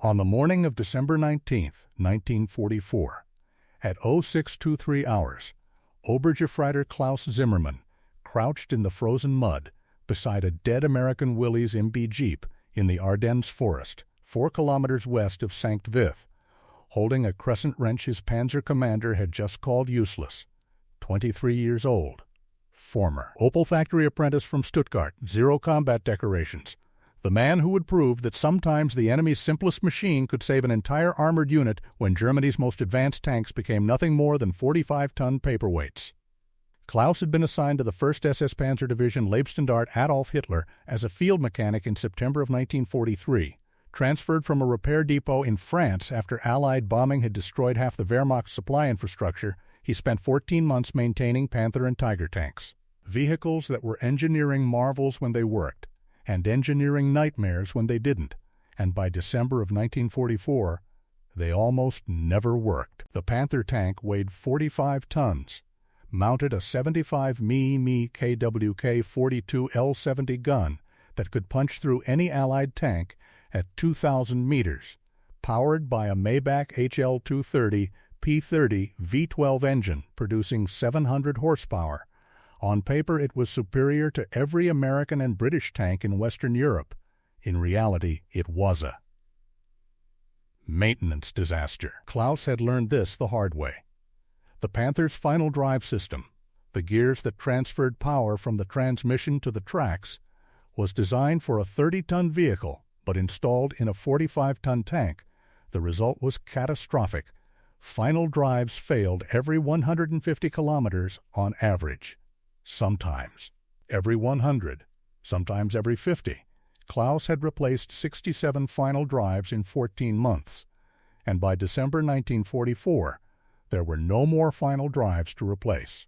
On the morning of December 19, 1944, at 0623 hours, Obergefreiter Klaus Zimmermann crouched in the frozen mud beside a dead American Willys MB Jeep in the Ardennes forest, 4 kilometers west of St. Vith, holding a crescent wrench his Panzer commander had just called useless. 23 years old. Former Opel factory apprentice from Stuttgart, 0 combat decorations. The man who would prove that sometimes the enemy's simplest machine could save an entire armored unit when Germany's most advanced tanks became nothing more than 45-ton paperweights. Klaus had been assigned to the 1st SS Panzer Division Leibstandarte Adolf Hitler as a field mechanic in September of 1943, transferred from a repair depot in France after Allied bombing had destroyed half the Wehrmacht's supply infrastructure. He spent 14 months maintaining Panther and Tiger tanks, vehicles that were engineering marvels when they worked, and engineering nightmares when they didn't, and by December of 1944, they almost never worked. The Panther tank weighed 45 tons, mounted a 75 mm KWK 42 L70 gun that could punch through any Allied tank at 2,000 meters, powered by a Maybach HL230 P30 V12 engine producing 700 horsepower. On paper, it was superior to every American and British tank in Western Europe. In reality, it was a maintenance disaster. Klaus had learned this the hard way. The Panther's final drive system, the gears that transferred power from the transmission to the tracks, was designed for a 30-ton vehicle, but installed in a 45-ton tank. The result was catastrophic. Final drives failed every 150 kilometers on average. Sometimes every 100, sometimes every 50. Klaus had replaced 67 final drives in 14 months, and by December 1944, there were no more final drives to replace.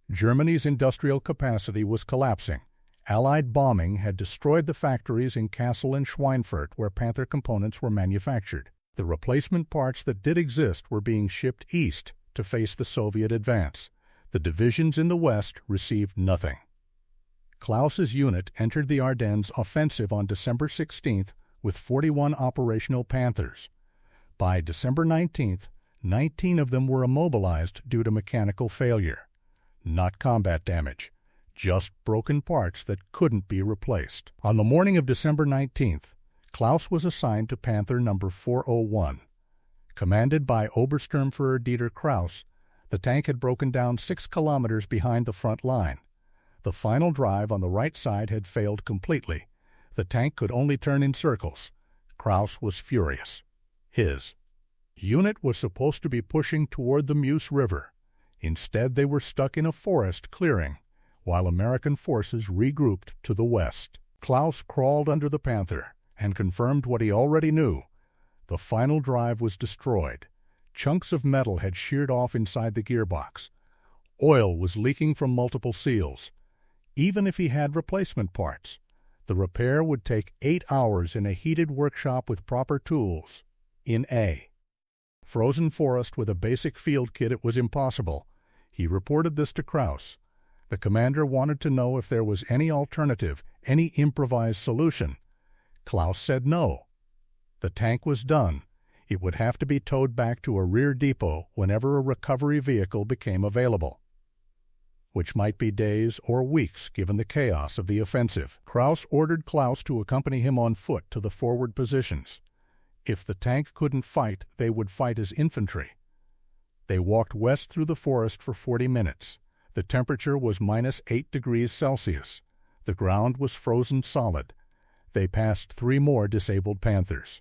Germany's industrial capacity was collapsing. Allied bombing had destroyed the factories in Kassel and Schweinfurt where Panther components were manufactured. The replacement parts that did exist were being shipped east to face the Soviet advance. The divisions in the west received nothing. Klaus's unit entered the Ardennes Offensive on December 16th with 41 operational Panthers. By December 19th, 19 of them were immobilized due to mechanical failure. Not combat damage, just broken parts that couldn't be replaced. On the morning of December 19th, Klaus was assigned to Panther No. 401. Commanded by Obersturmführer Dieter Kraus, the tank had broken down 6 kilometers behind the front line. The final drive on the right side had failed completely. The tank could only turn in circles. Kraus was furious. His unit was supposed to be pushing toward the Meuse River. Instead, they were stuck in a forest clearing, while American forces regrouped to the west. Klaus crawled under the Panther and confirmed what he already knew. The final drive was destroyed. Chunks of metal had sheared off inside the gearbox. Oil was leaking from multiple seals. Even if he had replacement parts, the repair would take 8 hours in a heated workshop with proper tools. In a frozen forest with a basic field kit, it was impossible. He reported this to Kraus. The commander wanted to know if there was any alternative, any improvised solution. Klaus said no. The tank was done. It would have to be towed back to a rear depot whenever a recovery vehicle became available, which might be days or weeks given the chaos of the offensive. Kraus ordered Klaus to accompany him on foot to the forward positions. If the tank couldn't fight, they would fight as infantry. They walked west through the forest for 40 minutes. The temperature was -8 degrees Celsius. The ground was frozen solid. They passed 3 more disabled Panthers.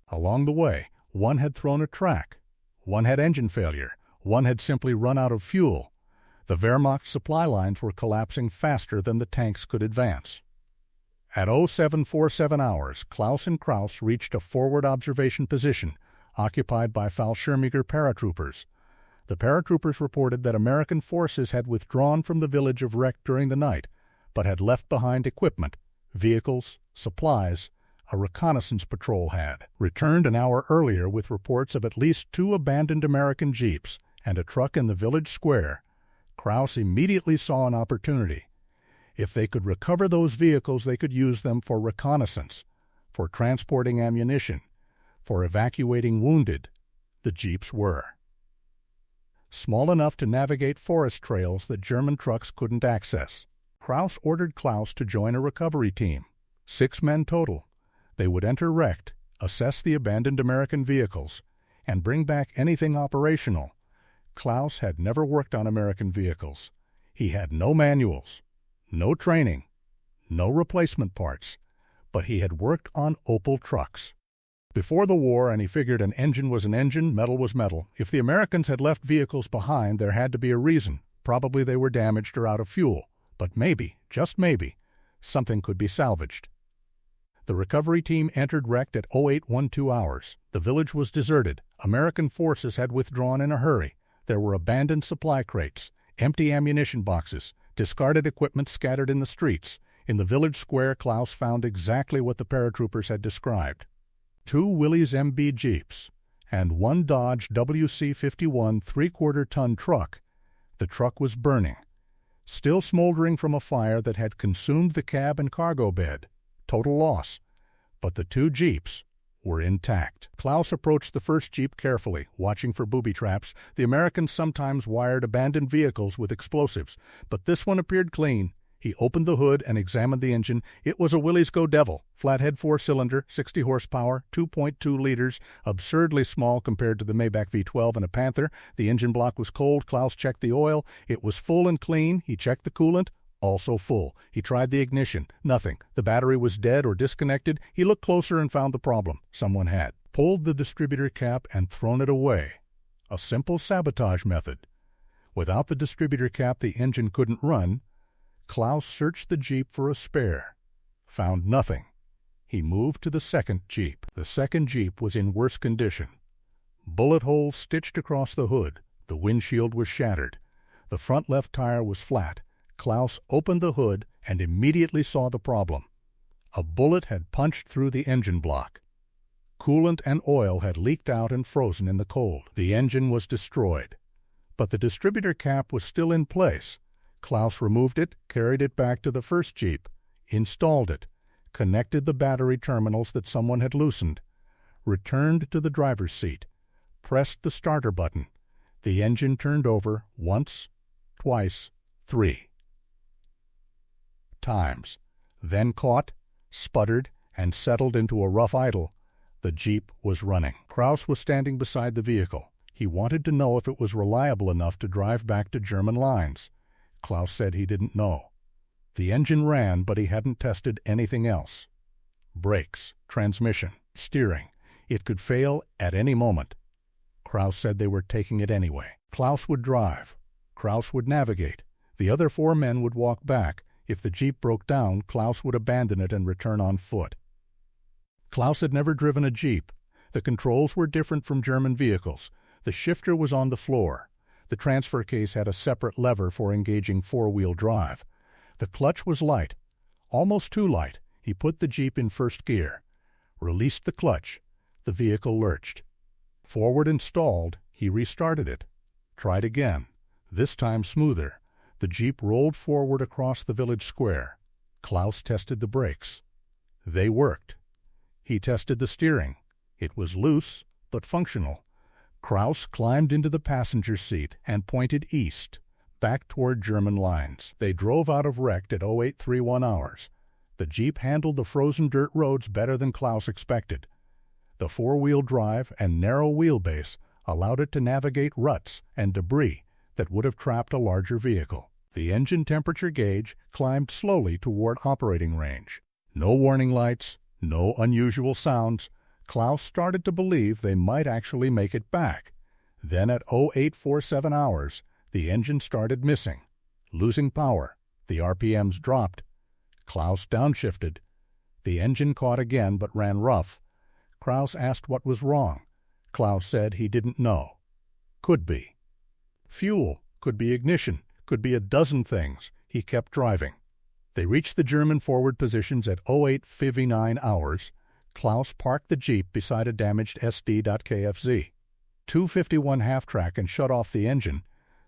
Along the way, one had thrown a track, one had engine failure, one had simply run out of fuel. The Wehrmacht supply lines were collapsing faster than the tanks could advance. At 0747 hours, Klaus and Kraus reached a forward observation position occupied by Fallschirmjäger paratroopers. The paratroopers reported that American forces had withdrawn from the village of Recht during the night, but had left behind equipment, vehicles, supplies. A reconnaissance patrol had returned an hour earlier with reports of at least 2 abandoned American Jeeps and a truck in the village square. Kraus immediately saw an opportunity. If they could recover those vehicles, they could use them for reconnaissance, for transporting ammunition, For evacuating wounded, the Jeeps were. Small enough to navigate forest trails that German trucks couldn't access, Krauss ordered Klaus to join a recovery team, 6 men total. They would enter Recht, assess the abandoned American vehicles, and bring back anything operational. Klaus had never worked on American vehicles. He had no manuals, no training, no replacement parts, but he had worked on Opel trucks. Before the war, and he figured an engine was an engine, metal was metal. If the Americans had left vehicles behind, there had to be a reason. Probably they were damaged or out of fuel. But maybe, just maybe, something could be salvaged. The recovery team entered Recht at 0812 hours. The village was deserted. American forces had withdrawn in a hurry. There were abandoned supply crates, empty ammunition boxes, discarded equipment scattered in the streets. In the village square, Klaus found exactly what the paratroopers had described. 2 Willys MB Jeeps and 1 Dodge WC-51 3/4-ton truck. The truck was burning, still smoldering from a fire that had consumed the cab and cargo bed. Total loss. But the 2 Jeeps were intact. Klaus approached the first Jeep carefully, watching for booby traps. The Americans sometimes wired abandoned vehicles with explosives, but this one appeared clean. He opened the hood and examined the engine. It was a Willys Go Devil, flathead 4-cylinder, 60 horsepower, 2.2 liters, absurdly small compared to the Maybach V12 and a Panther. The engine block was cold. Klaus checked the oil. It was full and clean. He checked the coolant. Also full. He tried the ignition. Nothing. The battery was dead or disconnected. He looked closer and found the problem. Someone had pulled the distributor cap and thrown it away. A simple sabotage method. Without the distributor cap, the engine couldn't run. Klaus searched the Jeep for a spare. Found nothing. He moved to the second Jeep. The second Jeep was in worse condition. Bullet holes stitched across the hood. The windshield was shattered. The front left tire was flat. Klaus opened the hood and immediately saw the problem. A bullet had punched through the engine block. Coolant and oil had leaked out and frozen in the cold. The engine was destroyed. But the distributor cap was still in place. Klaus removed it, carried it back to the first Jeep, installed it, connected the battery terminals that someone had loosened, returned to the driver's seat, pressed the starter button. The engine turned over once, twice, 3 times, then caught, sputtered, and settled into a rough idle. The Jeep was running. Klaus was standing beside the vehicle. He wanted to know if it was reliable enough to drive back to German lines. Klaus said he didn't know. The engine ran, but he hadn't tested anything else. Brakes, transmission, steering. It could fail at any moment. Klaus said they were taking it anyway. Klaus would drive. Klaus would navigate. The other 4 men would walk back. If the Jeep broke down, Klaus would abandon it and return on foot. Klaus had never driven a Jeep. The controls were different from German vehicles. The shifter was on the floor. The transfer case had a separate lever for engaging 4-wheel drive. The clutch was light, almost too light. He put the Jeep in first gear, released the clutch. The vehicle lurched. Forward installed, he restarted it. Tried again, this time smoother. The Jeep rolled forward across the village square. Klaus tested the brakes. They worked. He tested the steering. It was loose, but functional. Klaus climbed into the passenger seat and pointed east, back toward German lines. They drove out of Recht at 0831 hours. The Jeep handled the frozen dirt roads better than Klaus expected. The 4-wheel drive and narrow wheelbase allowed it to navigate ruts and debris that would have trapped a larger vehicle. The engine temperature gauge climbed slowly toward operating range. No warning lights, no unusual sounds. Klaus started to believe they might actually make it back. Then at 0847 hours, the engine started missing, losing power. The RPMs dropped. Klaus downshifted. The engine caught again but ran rough. Klaus asked what was wrong. Klaus said he didn't know. Could be fuel, could be ignition, could be a dozen things. He kept driving. They reached the German forward positions at 0859 hours. Klaus parked the Jeep beside a damaged SD.KFZ. 251 half-track and shut off the engine.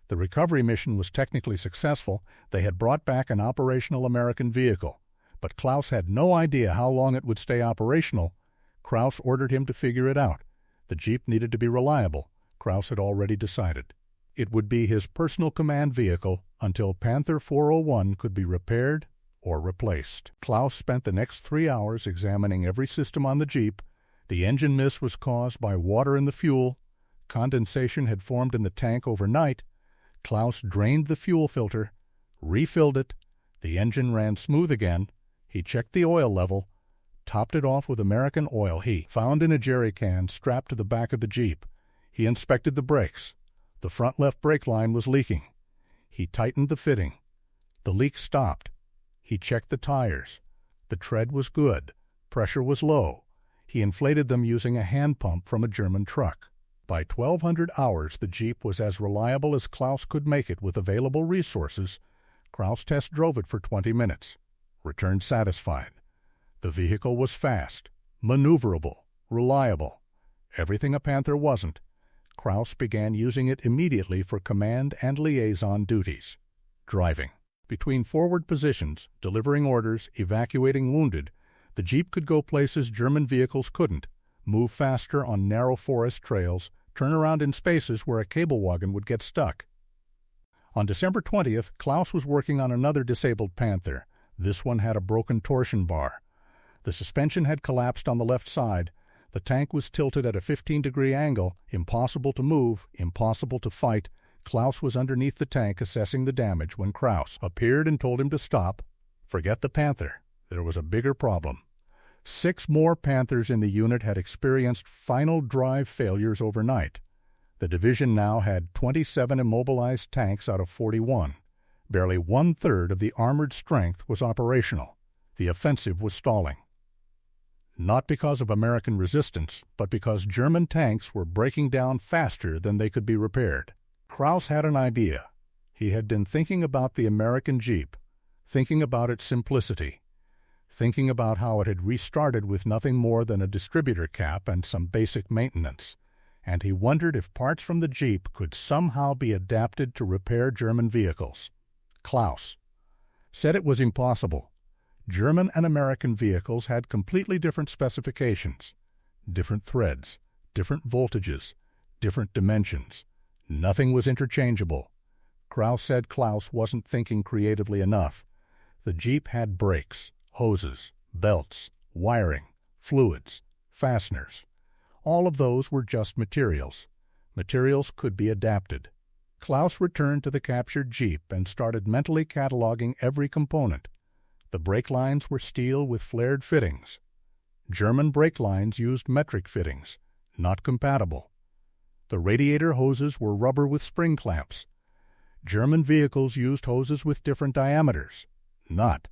The recovery mission was technically successful. They had brought back an operational American vehicle. But Klaus had no idea how long it would stay operational. Klaus ordered him to figure it out. The Jeep needed to be reliable. Klaus had already decided. It would be his personal command vehicle until Panther 401 could be repaired or replaced. Klaus spent the next 3 hours examining every system on the Jeep. The engine miss was caused by water in the fuel. Condensation had formed in the tank overnight. Klaus drained the fuel filter, refilled it. The engine ran smooth again. He checked the oil level, topped it off with American oil he found in a jerry can strapped to the back of the Jeep. He inspected the brakes. The front left brake line was leaking. He tightened the fitting. The leak stopped. He checked the tires. The tread was good. Pressure was low. He inflated them using a hand pump from a German truck. By 1,200 hours, the Jeep was as reliable as Klaus could make it with available resources. Klaus test drove it for 20 minutes. Returned satisfied. The vehicle was fast, maneuverable, reliable. Everything a Panther wasn't. Klaus began using it immediately for command and liaison duties. Driving. Between forward positions, delivering orders, evacuating wounded, the Jeep could go places German vehicles couldn't, move faster on narrow forest trails, turn around in spaces where a cable wagon would get stuck. On December 20th, Klaus was working on another disabled Panther. This one had a broken torsion bar. The suspension had collapsed on the left side. The tank was tilted at a 15-degree angle, impossible to move, impossible to fight. Klaus was underneath the tank assessing the damage when Klaus appeared and told him to stop. Forget the Panther. There was a bigger problem. 6 more Panthers in the unit had experienced final drive failures overnight. The division now had 27 immobilized tanks out of 41. Barely 1/3 of the armored strength was operational. The offensive was stalling. Not because of American resistance, but because German tanks were breaking down faster than they could be repaired. Klaus had an idea. He had been thinking about the American Jeep, thinking about its simplicity, thinking about how it had restarted with nothing more than a distributor cap and some basic maintenance, and he wondered if parts from the Jeep could somehow be adapted to repair German vehicles. Klaus said it was impossible. German and American vehicles had completely different specifications, different threads, different voltages, different dimensions. Nothing was interchangeable. Klaus said Klaus wasn't thinking creatively enough. The Jeep had brakes, hoses, belts, wiring, fluids, fasteners. All of those were just materials. Materials could be adapted. Klaus returned to the captured Jeep and started mentally cataloging every component. The brake lines were steel with flared fittings. German brake lines used metric fittings, not compatible. The radiator hoses were rubber with spring clamps. German vehicles used hoses with different diameters, not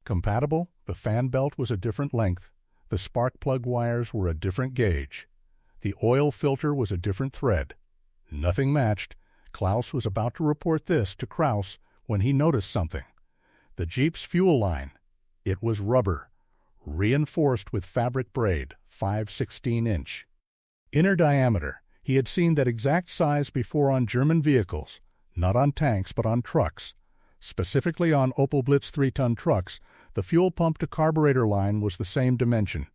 compatible. The fan belt was a different length. The spark plug wires were a different gauge. The oil filter was a different thread. Nothing matched. Klaus was about to report this to Klaus when he noticed something. The Jeep's fuel line. It was rubber, reinforced with fabric braid, 5/16-inch. Inner diameter. He had seen that exact size before on German vehicles, not on tanks but on trucks. Specifically on Opel Blitz 3-ton trucks, the fuel pump to carburetor line was the same dimension.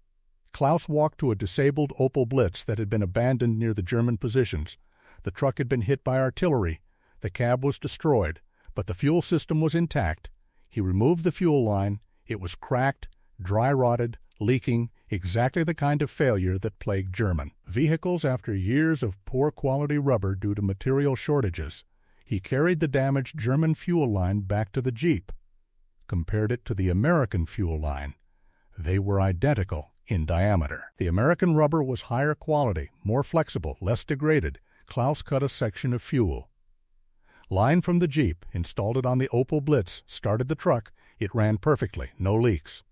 Klaus walked to a disabled Opel Blitz that had been abandoned near the German positions. The truck had been hit by artillery. The cab was destroyed, but the fuel system was intact. He removed the fuel line. It was cracked, dry-rotted, leaking, exactly the kind of failure that plagued German vehicles after years of poor-quality rubber due to material shortages. He carried the damaged German fuel line back to the Jeep, compared it to the American fuel line. They were identical in diameter. The American rubber was higher quality, more flexible, less degraded. Klaus cut a section of fuel. Line from the Jeep, installed it on the Opel Blitz, started the truck. It ran perfectly, no leaks.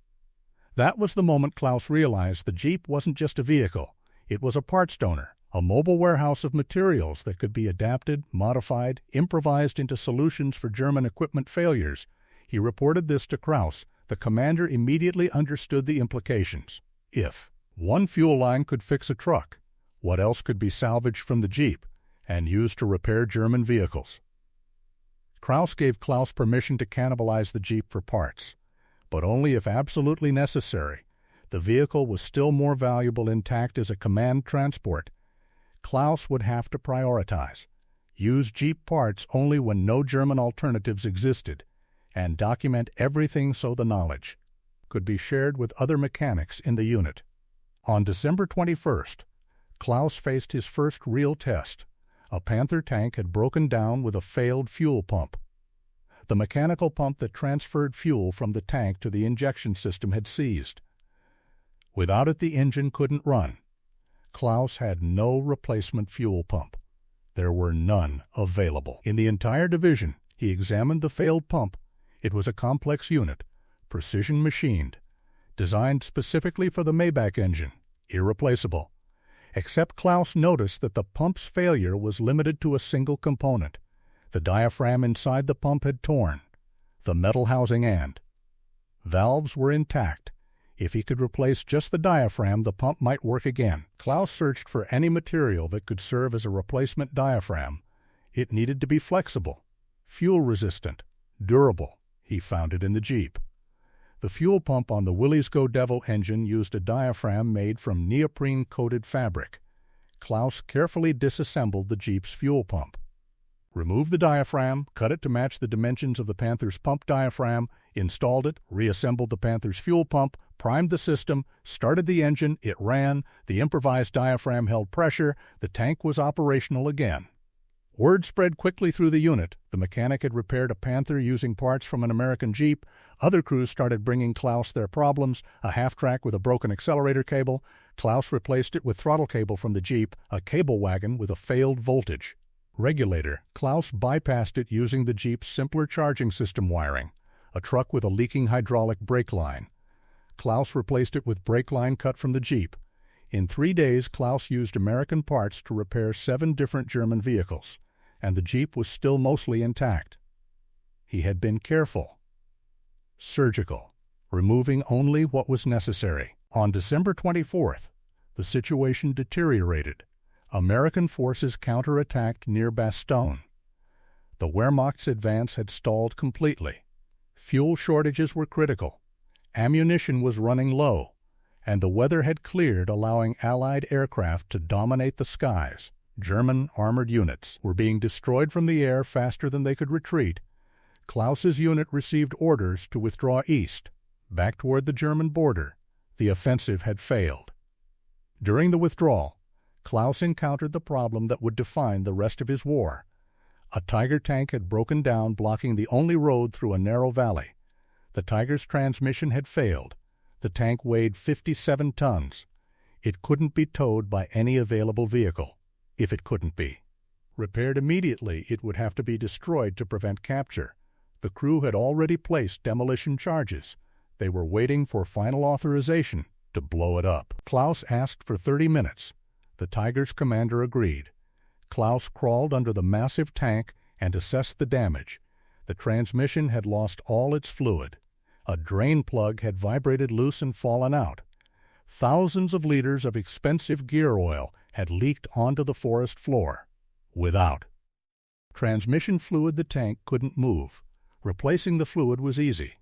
That was the moment Klaus realized the Jeep wasn't just a vehicle. It was a parts donor, a mobile warehouse of materials that could be adapted, modified, improvised into solutions for German equipment failures. He reported this to Klaus. The commander immediately understood the implications. If one fuel line could fix a truck, what else could be salvaged from the Jeep and used to repair German vehicles? Klaus gave permission to cannibalize the Jeep for parts, but only if absolutely necessary. The vehicle was still more valuable intact as a command transport. Klaus would have to prioritize, use Jeep parts only when no German alternatives existed, and document everything so the knowledge could be shared with other mechanics in the unit. On December 21st, Klaus faced his first real test. A Panther tank had broken down with a failed fuel pump. The mechanical pump that transferred fuel from the tank to the injection system had seized. Without it, the engine couldn't run. Klaus had no replacement fuel pump. There were none available. In the entire division, he examined the failed pump. It was a complex unit, precision machined, designed specifically for the Maybach engine, irreplaceable. Except Klaus noticed that the pump's failure was limited to a single component. The diaphragm inside the pump had torn, the metal housing and valves were intact. If he could replace just the diaphragm, the pump might work again. Klaus searched for any material that could serve as a replacement diaphragm. It needed to be flexible, fuel-resistant, durable. He found it in the Jeep. The fuel pump on the Willys Go Devil engine used a diaphragm made from neoprene-coated fabric. Klaus carefully disassembled the Jeep's fuel pump. Removed the diaphragm, cut it to match the dimensions of the Panther's pump diaphragm, installed it, reassembled the Panther's fuel pump, primed the system, started the engine, it ran, the improvised diaphragm held pressure, the tank was operational again. Word spread quickly through the unit. The mechanic had repaired a Panther using parts from an American Jeep. Other crews started bringing Klaus their problems, a half-track with a broken accelerator cable. Klaus replaced it with throttle cable from the Jeep, a cable wagon with a failed voltage regulator. Klaus bypassed it using the Jeep's simpler charging system wiring, a truck with a leaking hydraulic brake line. Klaus replaced it with brake line cut from the Jeep. In 3 days, Klaus used American parts to repair 7 different German vehicles, and the Jeep was still mostly intact. He had been careful, surgical, removing only what was necessary. On December 24th, the situation deteriorated. American forces counterattacked near Bastogne. The Wehrmacht's advance had stalled completely. Fuel shortages were critical. Ammunition was running low, and the weather had cleared, allowing Allied aircraft to dominate the skies. German armored units were being destroyed from the air faster than they could retreat. Klaus's unit received orders to withdraw east, back toward the German border. The offensive had failed. During the withdrawal, Klaus encountered the problem that would define the rest of his war. A Tiger tank had broken down, blocking the only road through a narrow valley. The Tiger's transmission had failed. The tank weighed 57 tons. It couldn't be towed by any available vehicle, if it couldn't be repaired immediately. It would have to be destroyed to prevent capture. The crew had already placed demolition charges. They were waiting for final authorization to blow it up. Klaus asked for 30 minutes. The Tiger's commander agreed. Klaus crawled under the massive tank and assessed the damage. The transmission had lost all its fluid. A drain plug had vibrated loose and fallen out. Thousands of liters of expensive gear oil had leaked onto the forest floor. Without transmission fluid, the tank couldn't move. Replacing the fluid was easy.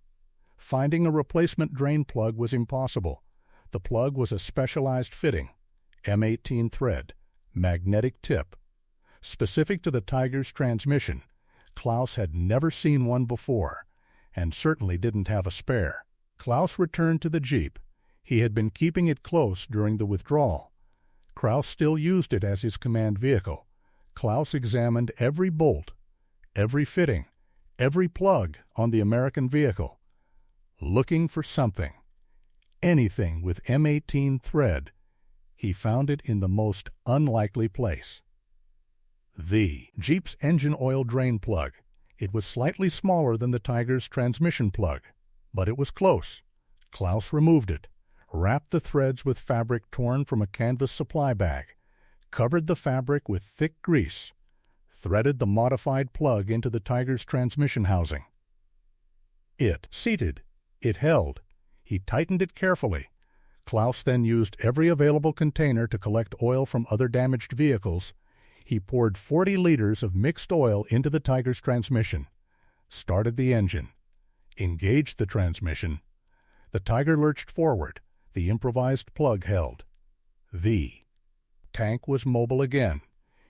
Finding a replacement drain plug was impossible. The plug was a specialized fitting, M18 thread, magnetic tip. Specific to the Tiger's transmission, Klaus had never seen one before, and certainly didn't have a spare. Klaus returned to the Jeep. He had been keeping it close during the withdrawal. Klaus still used it as his command vehicle. Klaus examined every bolt, every fitting, every plug on the American vehicle, looking for something, anything with M18 thread. He found it in the most unlikely place. The Jeep's engine oil drain plug. It was slightly smaller than the Tiger's transmission plug, but it was close. Klaus removed it, wrapped the threads with fabric torn from a canvas supply bag, covered the fabric with thick grease, threaded the modified plug into the Tiger's transmission housing. It seated. It held. He tightened it carefully. Klaus then used every available container to collect oil from other damaged vehicles. He poured 40 liters of mixed oil into the Tiger's transmission, started the engine, engaged the transmission. The Tiger lurched forward. the improvised plug held. The tank was mobile again.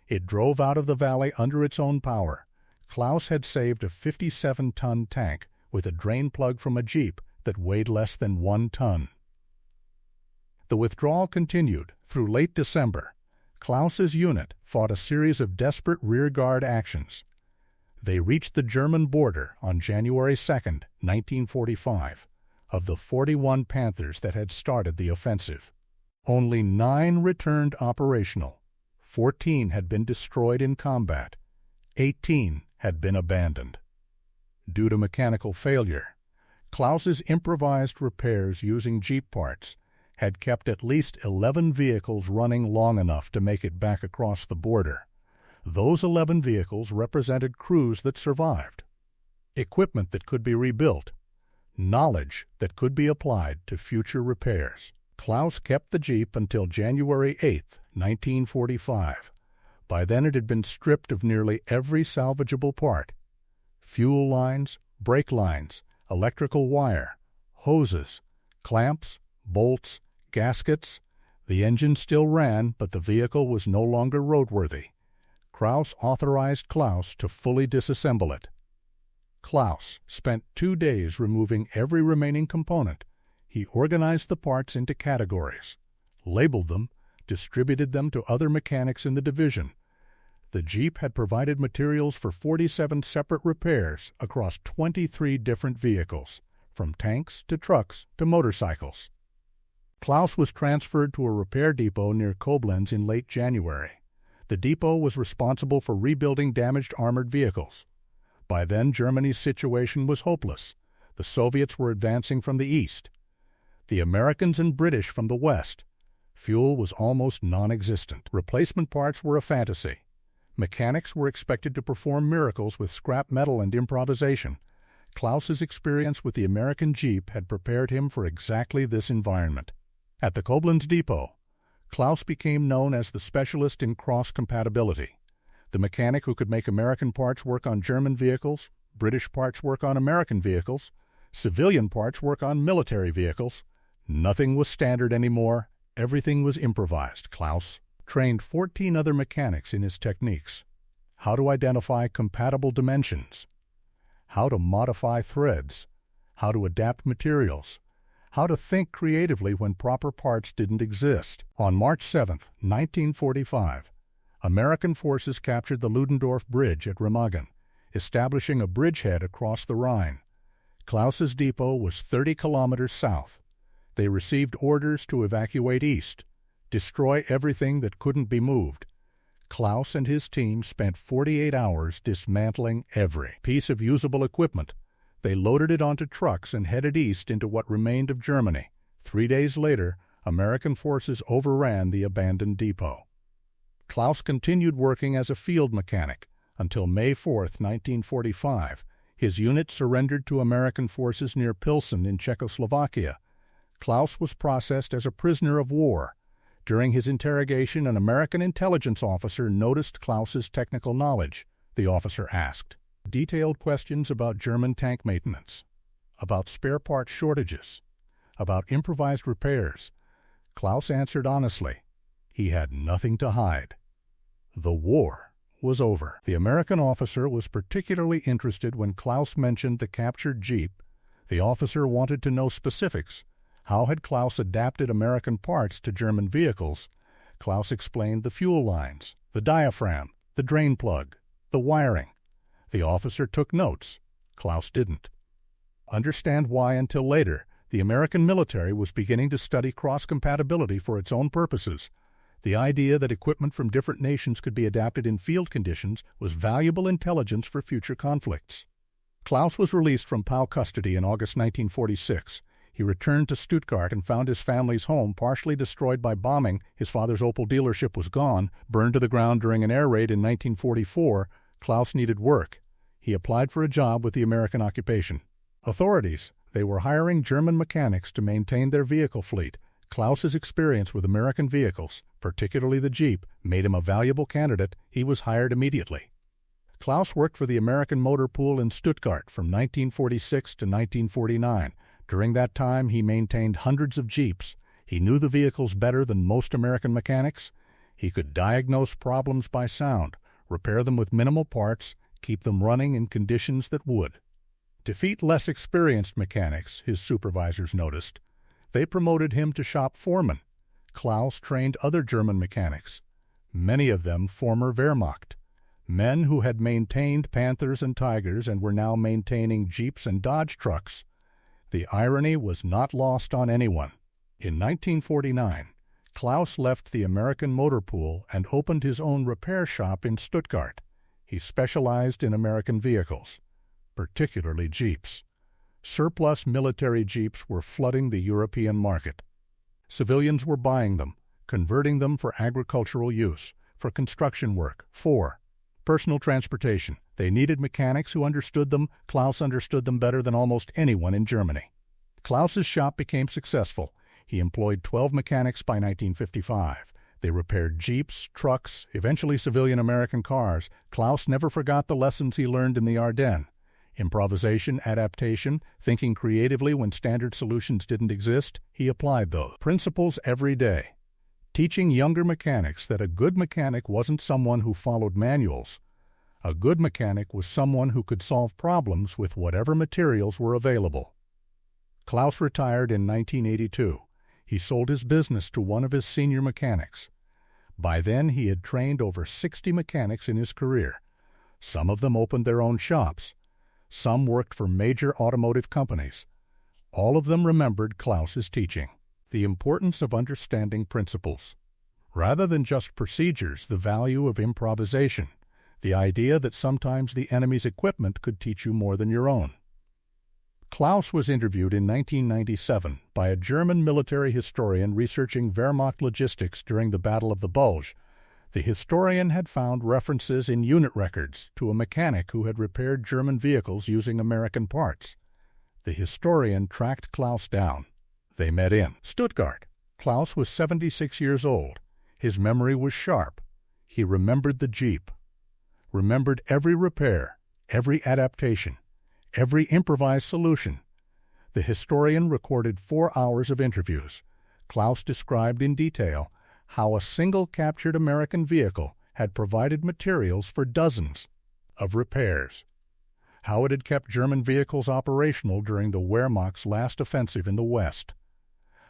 It drove out of the valley under its own power. Klaus had saved a 57-ton tank with a drain plug from a Jeep that weighed less than 1 ton. The withdrawal continued through late December. Klaus's unit fought a series of desperate rearguard actions. They reached the German border on January 2, 1945, of the 41 Panthers that had started the offensive. Only 9 returned operational. 14 had been destroyed in combat. 18 had been abandoned. Due to mechanical failure, Klaus's improvised repairs using Jeep parts had kept at least 11 vehicles running long enough to make it back across the border. Those 11 vehicles represented crews that survived, equipment that could be rebuilt, knowledge that could be applied to future repairs. Klaus kept the Jeep until January 8, 1945. By then it had been stripped of nearly every salvageable part: fuel lines, brake lines, electrical wire, hoses, clamps, bolts, gaskets. The engine still ran, but the vehicle was no longer roadworthy. Kraus authorized Klaus to fully disassemble it. Klaus spent 2 days removing every remaining component. He organized the parts into categories, labeled them, distributed them to other mechanics in the division. The Jeep had provided materials for 47 separate repairs across 23 different vehicles, from tanks to trucks to motorcycles. Klaus was transferred to a repair depot near Koblenz in late January. The depot was responsible for rebuilding damaged armored vehicles. By then, Germany's situation was hopeless. The Soviets were advancing from the east, the Americans and British from the west. Fuel was almost non-existent. Replacement parts were a fantasy. Mechanics were expected to perform miracles with scrap metal and improvisation. Klaus's experience with the American Jeep had prepared him for exactly this environment. At the Koblenz depot, Klaus became known as the specialist in cross-compatibility, the mechanic who could make American parts work on German vehicles, British parts work on American vehicles, civilian parts work on military vehicles. Nothing was standard anymore. Everything was improvised. Klaus trained 14 other mechanics in his techniques: how to identify compatible dimensions, how to modify threads, how to adapt materials, how to think creatively when proper parts didn't exist. On March 7, 1945, American forces captured the Ludendorff Bridge at Remagen, establishing a bridgehead across the Rhine. Klaus's depot was 30 kilometers south. They received orders to evacuate east, destroy everything that couldn't be moved. Klaus and his team spent 48 hours dismantling every piece of usable equipment. They loaded it onto trucks and headed east into what remained of Germany. 3 days later, American forces overran the abandoned depot. Klaus continued working as a field mechanic until May 4, 1945. His unit surrendered to American forces near Pilsen in Czechoslovakia. Klaus was processed as a prisoner of war. During his interrogation, an American intelligence officer noticed Klaus's technical knowledge. The officer asked detailed questions about German tank maintenance, about spare part shortages, about improvised repairs. Klaus answered honestly. He had nothing to hide. The war was over. The American officer was particularly interested when Klaus mentioned the captured Jeep. The officer wanted to know specifics. How had Klaus adapted American parts to German vehicles? Klaus explained the fuel lines, the diaphragm, the drain plug, the wiring. The officer took notes. Klaus didn't understand why until later. The American military was beginning to study cross-compatibility for its own purposes. The idea that equipment from different nations could be adapted in field conditions was valuable intelligence for future conflicts. Klaus was released from POW custody in August 1946. He returned to Stuttgart and found his family's home partially destroyed by bombing. His father's Opel dealership was gone, burned to the ground during an air raid in 1944. Klaus needed work. He applied for a job with the American occupation authorities. They were hiring German mechanics to maintain their vehicle fleet. Klaus's experience with American vehicles, particularly the Jeep, made him a valuable candidate. He was hired immediately. Klaus worked for the American Motor Pool in Stuttgart from 1946 to 1949. During that time, he maintained hundreds of Jeeps. He knew the vehicles better than most American mechanics. He could diagnose problems by sound, repair them with minimal parts, keep them running in conditions that would. Defeat less experienced mechanics, his supervisors noticed. They promoted him to shop foreman. Klaus trained other German mechanics, many of them former Wehrmacht, men who had maintained Panthers and Tigers and were now maintaining Jeeps and Dodge trucks. The irony was not lost on anyone. In 1949, Klaus left the American motor pool and opened his own repair shop in Stuttgart. He specialized in American vehicles, particularly Jeeps. Surplus military Jeeps were flooding the European market. Civilians were buying them, converting them for agricultural use, for construction work, for personal transportation. They needed mechanics who understood them. Klaus understood them better than almost anyone in Germany. Klaus's shop became successful. He employed 12 mechanics by 1955. They repaired Jeeps, trucks, eventually civilian American cars. Klaus never forgot the lessons he learned in the Ardennes. Improvisation, adaptation, thinking creatively when standard solutions didn't exist, he applied those principles every day, teaching younger mechanics that a good mechanic wasn't someone who followed manuals. A good mechanic was someone who could solve problems with whatever materials were available. Klaus retired in 1982. He sold his business to one of his senior mechanics. By then he had trained over 60 mechanics in his career. Some of them opened their own shops. Some worked for major automotive companies. All of them remembered Klaus's teaching, the importance of understanding principles. Rather than just procedures, the value of improvisation, the idea that sometimes the enemy's equipment could teach you more than your own. Klaus was interviewed in 1997 by a German military historian researching Wehrmacht logistics during the Battle of the Bulge. The historian had found references in unit records to a mechanic who had repaired German vehicles using American parts. The historian tracked Klaus down. They met in Stuttgart. Klaus was 76 years old. His memory was sharp. He remembered the Jeep, remembered every repair, every adaptation, every improvised solution. The historian recorded 4 hours of interviews. Klaus described in detail how a single captured American vehicle had provided materials for dozens of repairs, how it had kept German vehicles operational during the Wehrmacht's last offensive in the West,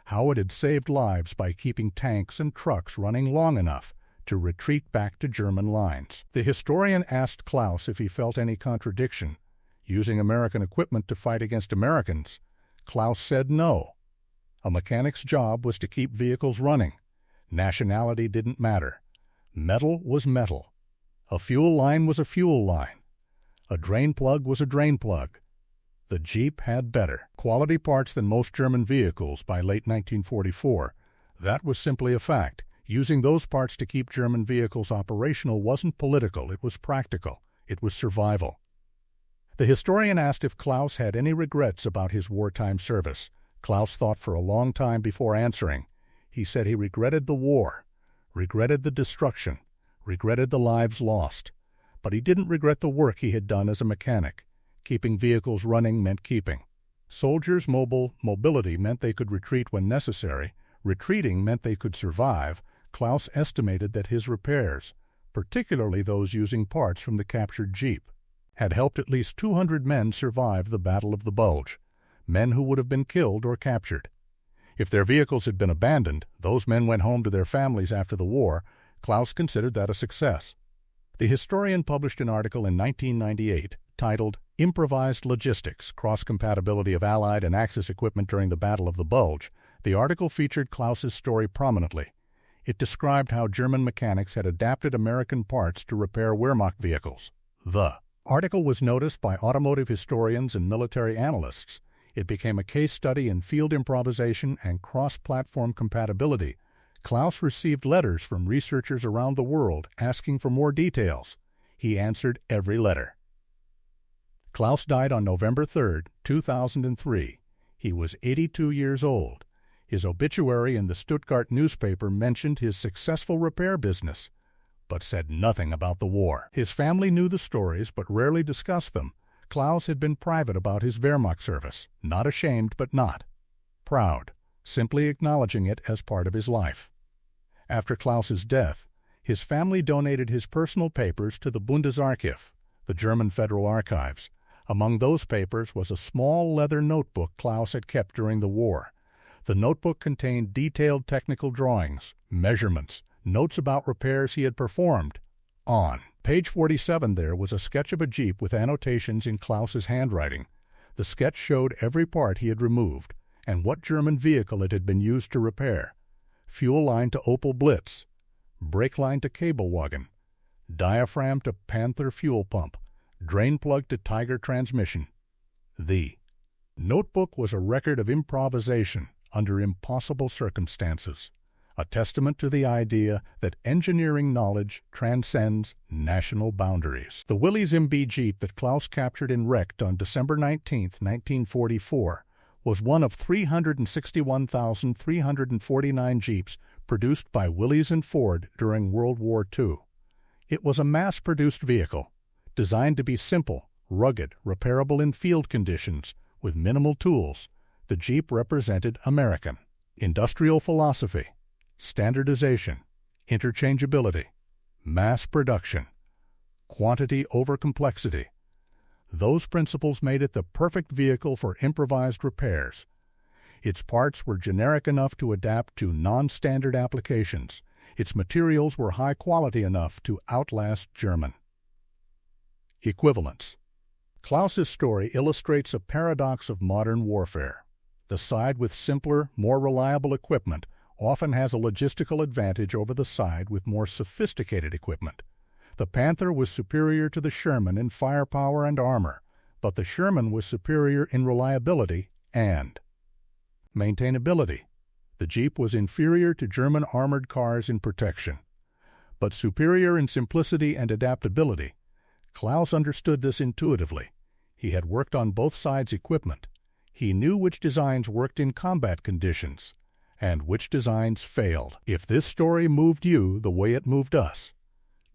how it had saved lives by keeping tanks and trucks running long enough to retreat back to German lines. The historian asked Klaus if he felt any contradiction using American equipment to fight against Americans. Klaus said no. A mechanic's job was to keep vehicles running. Nationality didn't matter. Metal was metal. A fuel line was a fuel line. A drain plug was a drain plug. The Jeep had better quality parts than most German vehicles by late 1944. That was simply a fact. Using those parts to keep German vehicles operational wasn't political, it was practical. It was survival. The historian asked if Klaus had any regrets about his wartime service. Klaus thought for a long time before answering. He said he regretted the war, regretted the destruction, regretted the lives lost. But he didn't regret the work he had done as a mechanic. Keeping vehicles running meant keeping. Soldiers' mobility meant they could retreat when necessary. Retreating meant they could survive. Klaus estimated that his repairs, particularly those using parts from the captured Jeep, had helped at least 200 men survive the Battle of the Bulge, men who would have been killed or captured. If their vehicles had been abandoned, those men went home to their families after the war. Klaus considered that a success. The historian published an article in 1998 titled Improvised Logistics, Cross-Compatibility of Allied and Axis Equipment During the Battle of the Bulge. The article featured Klaus's story prominently. It described how German mechanics had adapted American parts to repair Wehrmacht vehicles. The article was noticed by automotive historians and military analysts. It became a case study in field improvisation and cross-platform compatibility. Klaus received letters from researchers around the world asking for more details. He answered every letter. Klaus died on November 3, 2003. He was 82 years old. His obituary in the Stuttgart newspaper mentioned his successful repair business, but said nothing about the war. His family knew the stories but rarely discussed them. Klaus had been private about his Wehrmacht service, not ashamed but not proud. simply acknowledging it as part of his life. After Klaus's death, his family donated his personal papers to the Bundesarchiv, the German Federal Archives. Among those papers was a small leather notebook Klaus had kept during the war. The notebook contained detailed technical drawings, measurements, notes about repairs he had performed. On page 47 there was a sketch of a Jeep with annotations in Klaus's handwriting. The sketch showed every part he had removed and what German vehicle it had been used to repair. Fuel line to Opel Blitz, brake line to cable wagon, diaphragm to Panther fuel pump, drain plug to Tiger transmission. The notebook was a record of improvisation under impossible circumstances, a testament to the idea that engineering knowledge transcends national boundaries. The Willys MB Jeep that Klaus captured in Recht on December 19, 1944, was one of 361,349 Jeeps produced by Willys and Ford during World War II. It was a mass-produced vehicle, designed to be simple, rugged, repairable in field conditions, with minimal tools. The Jeep represented American industrial philosophy, standardization, interchangeability, mass production, quantity over complexity. Those principles made it the perfect vehicle for improvised repairs. Its parts were generic enough to adapt to non-standard applications. Its materials were high quality enough to outlast German. Equivalence. Klaus's story illustrates a paradox of modern warfare. The side with simpler, more reliable equipment often has a logistical advantage over the side with more sophisticated equipment. The Panther was superior to the Sherman in firepower and armor, but the Sherman was superior in reliability and maintainability. The Jeep was inferior to German armored cars in protection, but superior in simplicity and adaptability. Klaus understood this intuitively. He had worked on both sides' equipment. He knew which designs worked in combat conditions and which designs failed. If this story moved you the way it moved us,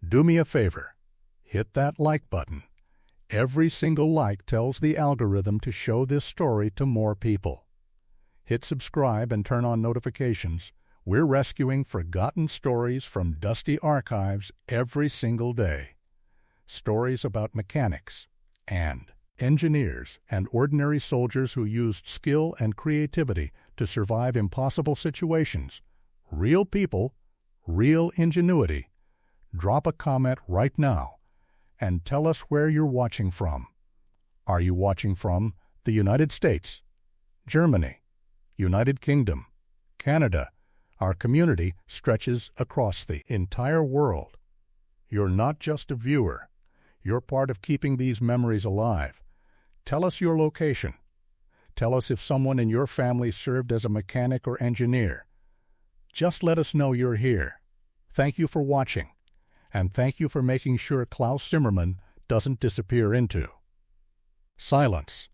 do me a favor. Hit that like button. Every single like tells the algorithm to show this story to more people. Hit subscribe and turn on notifications. We're rescuing forgotten stories from dusty archives every single day. Stories about mechanics and engineers and ordinary soldiers who used skill and creativity to survive impossible situations. Real people, real ingenuity. Drop a comment right now and tell us where you're watching from. Are you watching from the United States, Germany, United Kingdom, Canada? Our community stretches across the entire world. You're not just a viewer. You're part of keeping these memories alive. Tell us your location. Tell us if someone in your family served as a mechanic or engineer. Just let us know you're here. Thank you for watching. And thank you for making sure Klaus Zimmermann doesn't disappear into silence.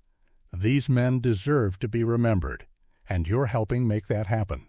These men deserve to be remembered, and you're helping make that happen.